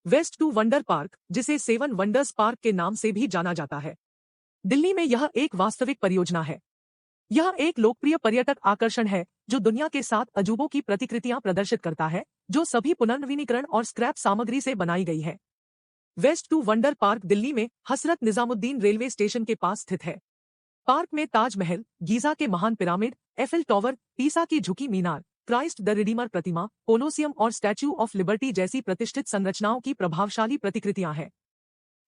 Waste to wonder park, जिसे seven wonders park के नाम से भी जाना जाता है, दिल्ली में यह एक वास्तविक परियोजना है। यह एक लोकप्रिय पर्यटक आकर्षण है जो दुनिया के 7 अजूबों की प्रतिकृतियां प्रदर्शित करता है, जो सभी पुनर्नवीनीकरण और स्क्रैप सामग्री से बनाई गई है। Waste to wonder park Delhi में हसरत निजामुद्दीन रेलवे स्टेशन के पास स्थित है। पार्क में ताजमहल, गीजा के महान पिरामिड, एफिल टॉवर, पीसा की झुकी मीनार, क्राइस्ट द रिडीमर प्रतिमा, कोलोसियम और स्टैच्यू ऑफ लिबर्टी जैसी प्रतिष्ठित संरचनाओं की प्रभावशाली प्रतिकृतियां हैं।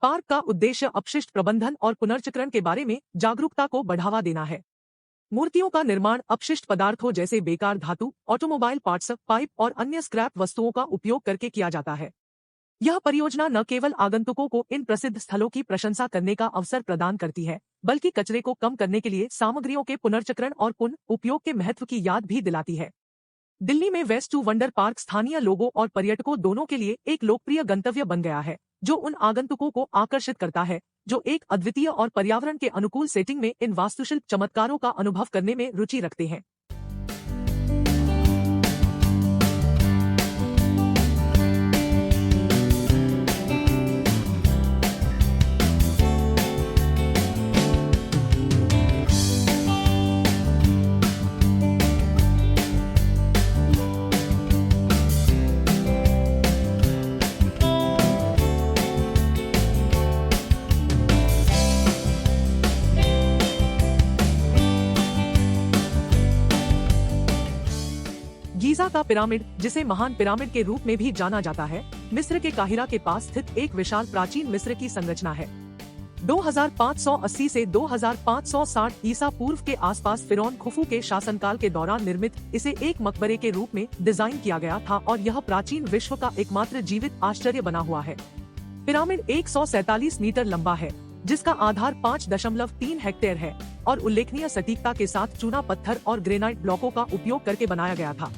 पार्क का उद्देश्य अपशिष्ट प्रबंधन और पुनर्चक्रण के बारे में जागरूकता को बढ़ावा देना है। मूर्तियों का निर्माण अपशिष्ट पदार्थों जैसे बेकार धातु, ऑटोमोबाइल पार्ट्स, पाइप और अन्य स्क्रैप वस्तुओं का उपयोग करके किया जाता है। यह परियोजना न केवल आगंतुकों को इन प्रसिद्ध स्थलों की प्रशंसा करने का अवसर प्रदान करती है, बल्कि कचरे को कम करने के लिए सामग्रियों के पुनर्चक्रण और पुनः उपयोग के महत्व की याद भी दिलाती है। दिल्ली में वेस्ट टू वंडर पार्क स्थानीय लोगों और पर्यटकों दोनों के लिए एक लोकप्रिय गंतव्य बन गया है, जो उन आगंतुकों को आकर्षित करता है जो एक अद्वितीय और पर्यावरण के अनुकूल सेटिंग में इन वास्तुशिल्प चमत्कारों का अनुभव करने में रुचि रखते हैं। गीजा का पिरामिड, जिसे महान पिरामिड के रूप में भी जाना जाता है, मिस्र के काहिरा के पास स्थित एक विशाल प्राचीन मिस्र की संरचना है। 2580 से 2560 ईसा पूर्व के आसपास फिरौन खुफू के शासनकाल के दौरान निर्मित इसे एक मकबरे के रूप में डिजाइन किया गया था और यह प्राचीन विश्व का एकमात्र जीवित आश्चर्य बना हुआ है। पिरामिड 147 मीटर लंबा है, जिसका आधार 5.3 हेक्टेयर है और उल्लेखनीय सटीकता के साथ चूना पत्थर और ग्रेनाइट ब्लॉकों का उपयोग करके बनाया गया था।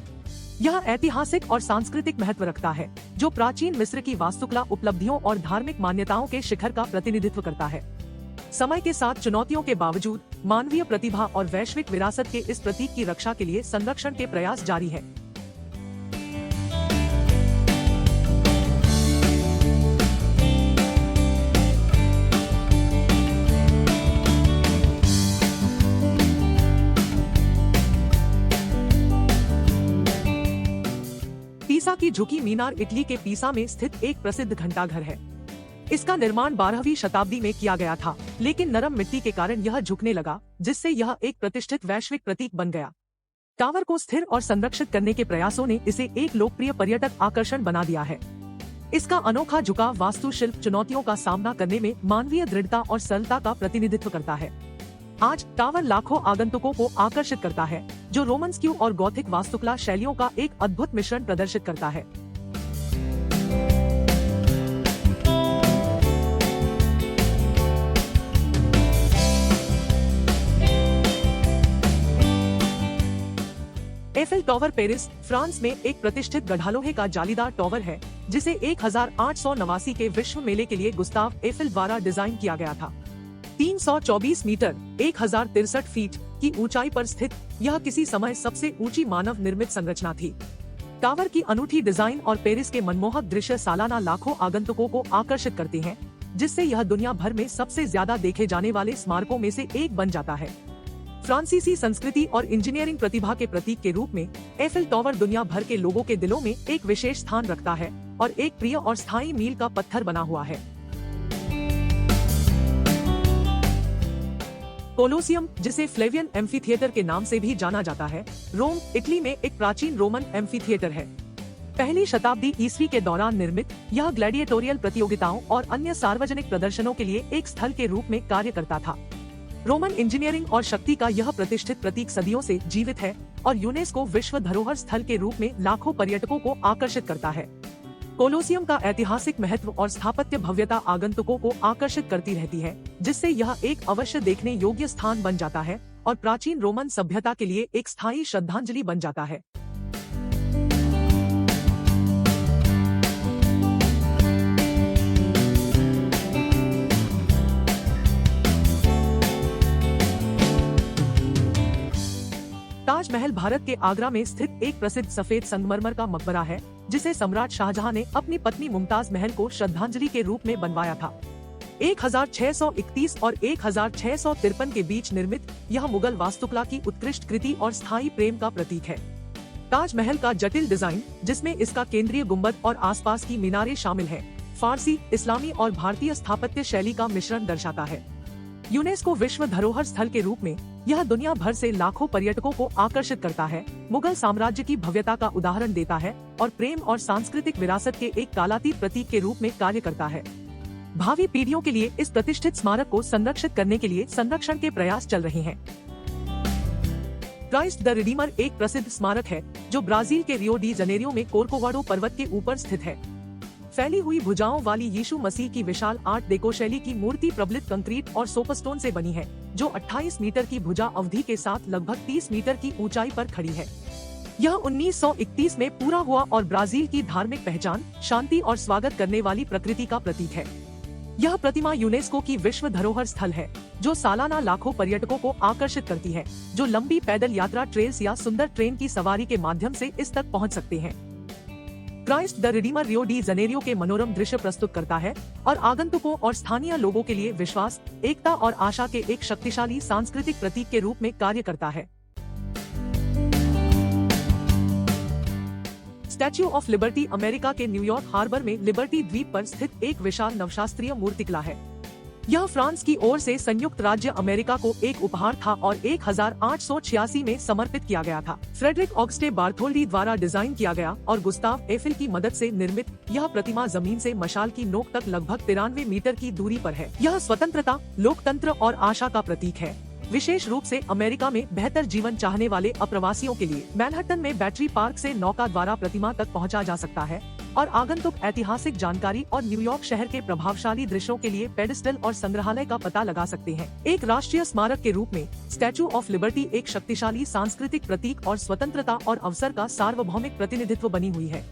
यह ऐतिहासिक और सांस्कृतिक महत्व रखता है, जो प्राचीन मिस्र की वास्तुकला उपलब्धियों और धार्मिक मान्यताओं के शिखर का प्रतिनिधित्व करता है। समय के साथ चुनौतियों के बावजूद मानवीय प्रतिभा और वैश्विक विरासत के इस प्रतीक की रक्षा के लिए संरक्षण के प्रयास जारी है। पीसा की झुकी मीनार इटली के पीसा में स्थित एक प्रसिद्ध घंटाघर है। इसका निर्माण 12वीं शताब्दी में किया गया था, लेकिन नरम मिट्टी के कारण यह झुकने लगा, जिससे यह एक प्रतिष्ठित वैश्विक प्रतीक बन गया। टावर को स्थिर और संरक्षित करने के प्रयासों ने इसे एक लोकप्रिय पर्यटक आकर्षण बना दिया है। इसका अनोखा झुकाव वास्तुशिल्प चुनौतियों का सामना करने में मानवीय दृढ़ता और सरलता का प्रतिनिधित्व करता है। आज टावर लाखों आगंतुकों को आकर्षित करता है, जो रोमन स्क्यू और गॉथिक वास्तुकला शैलियों का एक अद्भुत मिश्रण प्रदर्शित करता है। एफिल टॉवर पेरिस, फ्रांस में एक प्रतिष्ठित गढ़ालोहे का जालीदार टॉवर है, जिसे 1889 के विश्व मेले के लिए गुस्ताव एफिल द्वारा डिजाइन किया गया था। 324 मीटर 1063 फीट की ऊंचाई पर स्थित यह किसी समय सबसे ऊंची मानव निर्मित संरचना थी। टावर की अनूठी डिजाइन और पेरिस के मनमोहक दृश्य सालाना लाखों आगंतुकों को आकर्षित करते हैं, जिससे यह दुनिया भर में सबसे ज्यादा देखे जाने वाले स्मारकों में से एक बन जाता है। फ्रांसीसी संस्कृति और इंजीनियरिंग प्रतिभा के प्रतीक के रूप में एफिल टॉवर दुनिया भर के लोगों के दिलों में एक विशेष स्थान रखता है और एक प्रिय और स्थायी मील का पत्थर बना हुआ है। कोलोसियम, जिसे फ्लेवियन एम्फीथिएटर के नाम से भी जाना जाता है, रोम, इटली में एक प्राचीन रोमन एम्फीथिएटर है। पहली शताब्दी ईस्वी के दौरान निर्मित, यह ग्लैडिएटोरियल प्रतियोगिताओं और अन्य सार्वजनिक प्रदर्शनों के लिए एक स्थल के रूप में कार्य करता था। रोमन इंजीनियरिंग और शक्ति का यह प्रतिष्ठित प्रतीक सदियों से जीवित है और यूनेस्को विश्व धरोहर स्थल के रूप में लाखों पर्यटकों को आकर्षित करता है। कोलोसियम का ऐतिहासिक महत्व और स्थापत्य भव्यता आगंतुकों को आकर्षित करती रहती है, जिससे यह एक अवश्य देखने योग्य स्थान बन जाता है और प्राचीन रोमन सभ्यता के लिए एक स्थायी श्रद्धांजलि बन जाता है। ताजमहल भारत के आगरा में स्थित एक प्रसिद्ध सफेद संगमरमर का मकबरा है, जिसे सम्राट शाहजहां ने अपनी पत्नी मुमताज महल को श्रद्धांजलि के रूप में बनवाया था। 1631 और 1653 के बीच निर्मित यह मुगल वास्तुकला की उत्कृष्ट कृति और स्थायी प्रेम का प्रतीक है। ताजमहल का जटिल डिजाइन, जिसमें इसका केंद्रीय गुंबद और आसपास की मीनारें शामिल हैं, फारसी, इस्लामी और भारतीय स्थापत्य शैली का मिश्रण दर्शाता है। यूनेस्को विश्व धरोहर स्थल के रूप में यह दुनिया भर से लाखों पर्यटकों को आकर्षित करता है, मुगल साम्राज्य की भव्यता का उदाहरण देता है और प्रेम और सांस्कृतिक विरासत के एक कालातीत प्रतीक के रूप में कार्य करता है। भावी पीढ़ियों के लिए इस प्रतिष्ठित स्मारक को संरक्षित करने के लिए संरक्षण के प्रयास चल रहे हैं। क्राइस्ट द रिडीमर एक प्रसिद्ध स्मारक है, जो ब्राजील के रियो डी जनेरियो में कोर्कोवाडो पर्वत के ऊपर स्थित है। फैली हुई भुजाओं वाली यीशु मसीह की विशाल आर्ट डेको शैली की मूर्ति प्रबलित कंक्रीट और सोपस्टोन से बनी है, जो 28 मीटर की भुजा अवधि के साथ लगभग 30 मीटर की ऊंचाई पर खड़ी है। यह 1931 में पूरा हुआ और ब्राजील की धार्मिक पहचान, शांति और स्वागत करने वाली प्रकृति का प्रतीक है। यह प्रतिमा यूनेस्को की विश्व धरोहर स्थल है, जो सालाना लाखों पर्यटकों को आकर्षित करती है, जो लंबी पैदल यात्रा, ट्रेल्स या सुंदर ट्रेन की सवारी के माध्यम से इस तक पहुंच सकते हैं। Christ the Redeemer Rio de Janeiro के मनोरम दृश्य प्रस्तुत करता है और आगंतुकों और स्थानीय लोगों के लिए विश्वास, एकता और आशा के एक शक्तिशाली सांस्कृतिक प्रतीक के रूप में कार्य करता है। स्टैच्यू ऑफ लिबर्टी अमेरिका के न्यूयॉर्क हार्बर में लिबर्टी द्वीप पर स्थित एक विशाल नवशास्त्रीय मूर्तिकला है। यह फ्रांस की ओर से संयुक्त राज्य अमेरिका को एक उपहार था और 1886 में समर्पित किया गया था। फ्रेडरिक ऑगस्टे बार्थोल्डी द्वारा डिजाइन किया गया और गुस्ताव एफिल की मदद से निर्मित यह प्रतिमा जमीन से मशाल की नोक तक लगभग 93 मीटर की दूरी पर है। यह स्वतंत्रता, लोकतंत्र और आशा का प्रतीक है, विशेष रूप से अमेरिका में बेहतर जीवन चाहने वाले अप्रवासियों के लिए। मैनहट्टन में बैटरी पार्क से नौका द्वारा प्रतिमा तक पहुंचा जा सकता है और आगंतुक ऐतिहासिक जानकारी और न्यूयॉर्क शहर के प्रभावशाली दृश्यों के लिए पेडिस्टल और संग्रहालय का पता लगा सकते हैं। एक राष्ट्रीय स्मारक के रूप में स्टैच्यू ऑफ लिबर्टी एक शक्तिशाली सांस्कृतिक प्रतीक और स्वतंत्रता और अवसर का सार्वभौमिक प्रतिनिधित्व बनी हुई है।